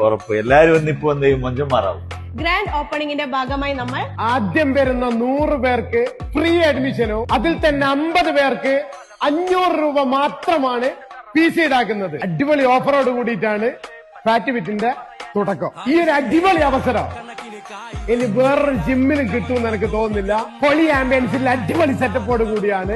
ഉറപ്പ് എല്ലാരും വന്നിപ്പോ എന്ത് ചെയ്യും, മഞ്ചന്മാരാവും. ഗ്രാൻഡ് ഓപ്പണിംഗിന്റെ ഭാഗമായി നമ്മൾ ആദ്യം വരുന്ന 100 പേർക്ക് ഫ്രീ അഡ്മിഷനോ, അതിൽ തന്നെ 50 പേർക്ക് 500 രൂപ മാത്രമാണ് PC ഈടാക്കുന്നത്. അടിപൊളി ഓഫറോട് കൂടിയിട്ടാണ് ഫാറ്റ് ഫിറ്റിന്റെ തുടക്കം. ഈ ഒരു അടിപൊളി അവസരം ഇനി വേറൊരു ജിമ്മിനും കിട്ടുമെന്ന് എനിക്ക് തോന്നുന്നില്ല. പൊളി ആംബിയൻസിൽ അടിപൊളി സെറ്റപ്പോട് കൂടിയാണ്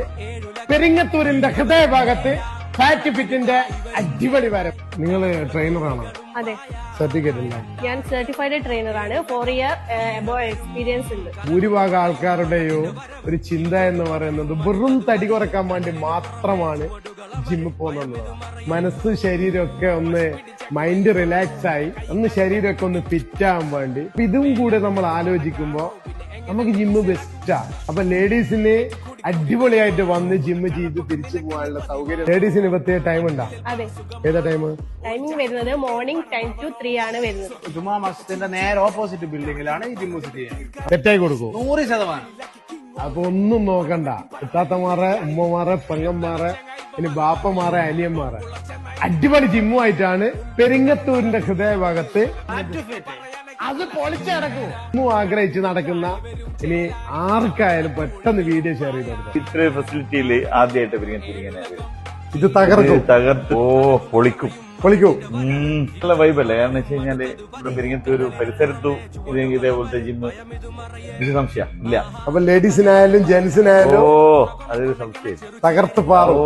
പെരിങ്ങത്തൂരിന്റെ ഹൃദയഭാഗത്ത് ഫാറ്റ് ഫിറ്റിന്റെ അടിപൊളി വരം. നിങ്ങൾ ട്രെയിനറാണോ? അതെ, സർട്ടിഫിക്കറ്റ് ഇല്ല. ഞാൻ സർട്ടിഫൈഡ് ട്രെയിനറാണ്. 4 ഇയർ എബോവ് എക്സ്പീരിയൻസ് ഉണ്ട്. ഭൂരിഭാഗം ആൾക്കാരുടെയോ ഒരു ചിന്ത എന്ന് പറയുന്നത് വെറും തടി കുറക്കാൻ വേണ്ടി മാത്രമാണ് ജിമ്മിൽ പോകുന്നത്. മനസ്സ് ശരീരമൊക്കെ ഒന്ന് മൈൻഡ് റിലാക്സ് ആയി ഒന്ന് ശരീരമൊക്കെ ഒന്ന് ഫിറ്റ് ആവാൻ വേണ്ടി ഇതും കൂടെ നമ്മൾ ആലോചിക്കുമ്പോ നമുക്ക് ജിമ്മ് ബെസ്റ്റാ. അപ്പൊ ലേഡീസിന് അടിപൊളിയായിട്ട് വന്ന് ജിമ്മ് ചെയ്ത് തിരിച്ചു പോകാനുള്ള സൗകര്യം. ലേഡീസിന് പ്രത്യേക ടൈം ഉണ്ടാ? അതെ. ഏതാ ടൈം? ടൈമിംഗ് വരുന്നത് മോർണിംഗ് 10 to 3 ആണ് വരുന്നത്. ജുമാ മസ്ജിദിന്റെ നേരെ ഓപ്പോസിറ്റ് ബിൽഡിംഗിലാണ് ഈ ജിമ്മ് സ്ഥിതി ചെയ്യുന്നത്. സെറ്റായി കൊടുക്കും 100%. അപ്പൊ ഒന്നും നോക്കണ്ട. ഇത്താത്തമാരെ, ഉമ്മമാരെ, പെങ്ങന്മാരെ, ഇനി ബാപ്പമാരെ, അനിയന്മാരെ അടിപൊളി ജിമ്മുമായിട്ടാണ് പെരിങ്ങത്തൂരിന്റെ ഹൃദയഭാഗത്ത് അത് പൊളിച്ചടക്കും. ആഗ്രഹിച്ച് നടക്കുന്ന ഇനി ആർക്കായാലും പെട്ടെന്ന് വീഡിയോ ഷെയർ ചെയ്ത് കൊടുക്കാം. ഇത്രയും ഫെസിലിറ്റിയില് ആദ്യമായിട്ട് പെരിങ്ങത്തൂരിങ്ങനെ ഇത് തകർത്ത് പൊളിക്കും. നല്ല വൈബല്ലേ? കാരണം വെച്ച് കഴിഞ്ഞാല് ഇവിടെ പെരിങ്ങത്തൂര് പരിസരത്തും ഇതേപോലത്തെ ജിമ്മ് ഇത് സംശയം ഇല്ല. അപ്പൊ ലേഡീസിനായാലും ജെന്റ്സിനായാലും അതൊരു സംശയം തകർത്ത് പാറും.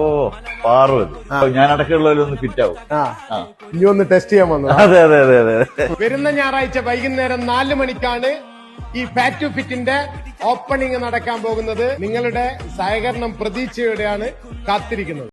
അത് ഞാൻ അടക്കമുള്ളവരൊന്ന് ഫിറ്റ് ആവും. ഇനി ഒന്ന് ടെസ്റ്റ് ചെയ്യാൻ വന്നു. അതെ അതെ അതെ അതെ. വരുന്ന ഞായറാഴ്ച വൈകുന്നേരം 4 മണിക്കാണ് ഈ ഫാറ്റ് ഫിറ്റിന്റെ ഓപ്പണിംഗ് നടക്കാൻ പോകുന്നത്. നിങ്ങളുടെ സഹകരണം പ്രതീക്ഷയോടെയാണ് കാത്തിരിക്കുന്നത്.